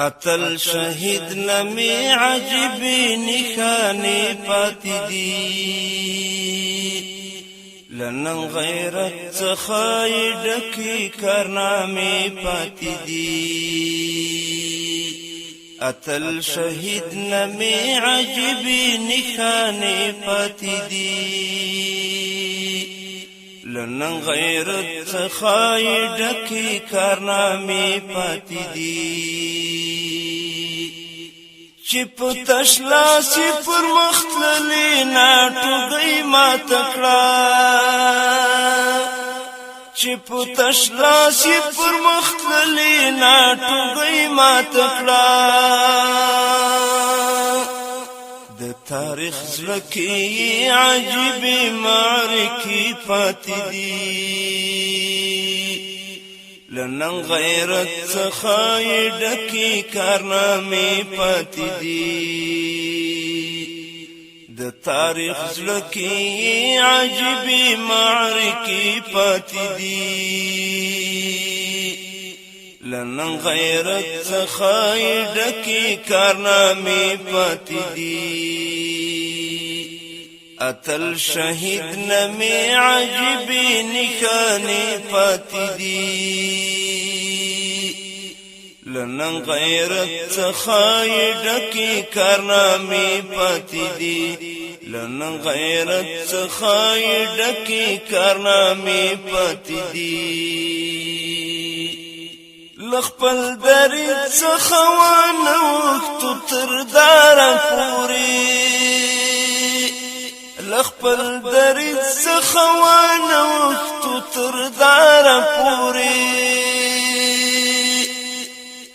اتل شهید نمی عجیبی نښانې پاتې دي لنن غیرت څخه یې ډکې کارنامې پاتې دي اتل شهید نمی عجیبی نښانې پاتې دي لنن غیرت څخه یې ډکې کارنامې پاتې دي چې په تش لاس یې پر مخ تللې ناټوګۍ ماته کړه چې په تش لاس یې پر مخ تللې ناټوګۍ ماته کړه د تاریخ زړه کې عجیبې معرکې پاتې دي لنن غیرت څخه یې ډکې کارنامې پاتې دي د تاریخ زړه کې عجیبې معرکې پاتې دي لنن غیرت څخه یې ډکې کارنامې پاتې دي اتل شهید نمی عجیبی نښانې پاتې دي لنن غیرت څخه یې ډکې کارنامې پاتې دي لنن غیرت څخه یې ډکې کارنامې پاتې دي لخپل درد څخه وانوښتو تر داره پورې لخپل درد څخه وانوښتو تر داره پورې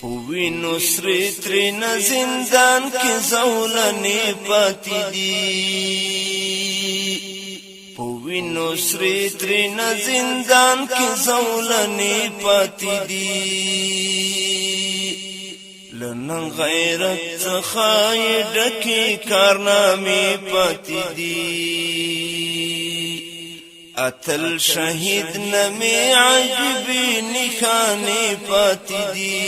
په وینو سرې ترېنه زندان کې زولنې پاتې دي په وینو سرې ترېنه زندان کې زولنې پاتې دي لنن غیرت څخه یې ډکې کارنامې پاتې دي اتل شهید نمی عجیبې نښانې پاتې دي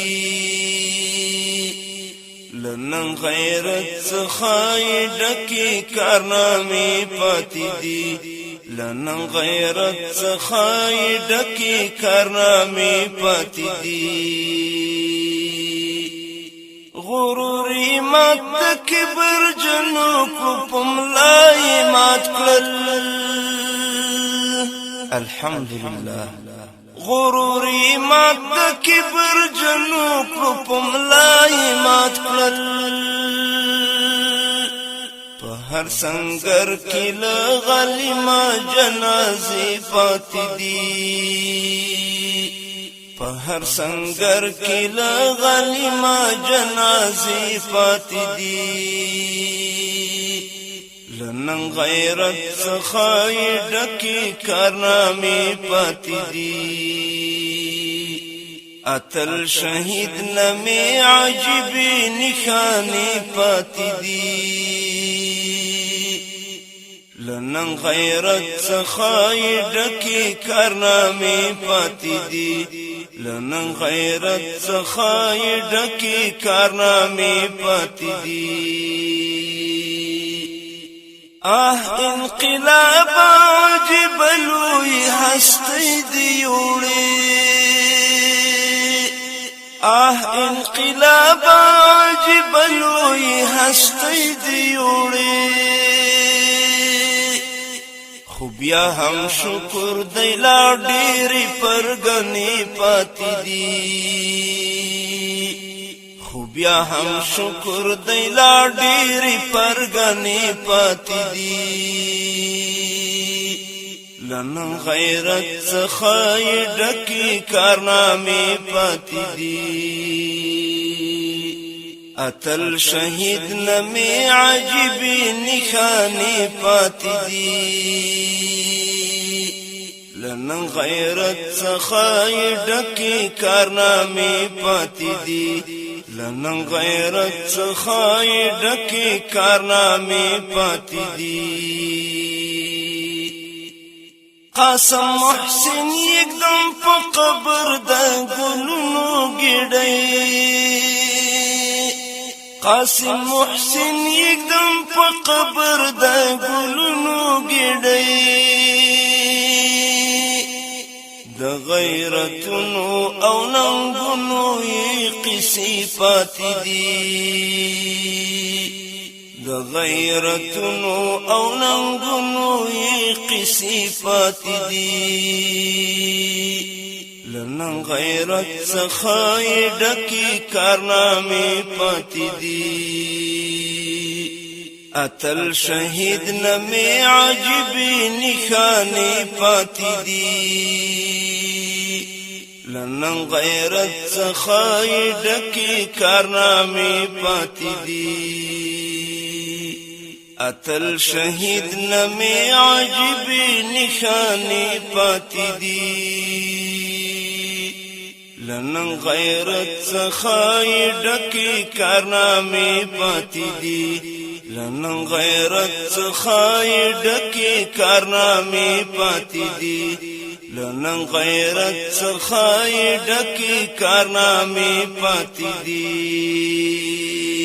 لنن غیرت څخه یې ډکې کارنامې پاتې دي لنن غیرت څخه یې ډکې کارنامې پاتې دي غروري مات د کبر جنو کړو په ملا یې مات کړل الحمدلله غروري مات د کبر جنو کړو په ملا یې مات کړل په هر سنگر کې له غلیمه جنازې پاتې دي په هر سنگر کې له غلیمه جنازې پاتې دي لنن غیرت څخه یې ډکې کارنامې پاتې دي اتل شهید نمی عجیبې نښانې پاتې دي لنن غیرت څخه یې ډکې کارنامې پاتې دي لنن غیرت څخه یې ډکې کارنامې پاتې دي انقلاب عجیب لوی هستی دی وړې انقلاب عجیب لوی هستی دی وړې خو بیا هم شکر دی لا ډېرې پرګنې پاتې دي خو بیا هم شکر دی لا ډېرې پرګنې پاتې دي لنن غیرت څخه یې ډکې کارنامې پاتې دي اتل شهید نمی عجیبې نښانې پاتې دي لنن غیرت څخه یې ډکې کارنامې پاتې دي لنن غیرت څخه یې ډکې کارنامې پاتې دي قاسم محسن یکدم په قبر د ګلونو ګډۍ قاسم محسن یکدم په قبر د ګلونو ګډي د غیرتونو او ننګونو قصې پاتې دي د غیرتونو او ننګونو قصې پاتې دي لنن غیرت څخه ډکې کارنامې پاتې دي اتل شهید نمې عجیبې نښانې پاتې دي لنن غیرت څخه ډکې کارنامې پاتې دي اتل شهید نمې عجیبې نښانې پاتې دي لنن غیرت څخه ډکې کارنامې پاتې دي لنن غیرت څخه ډکې کارنامې پاتې دي لنن غیرت څخه ډکې کارنامې پاتې دي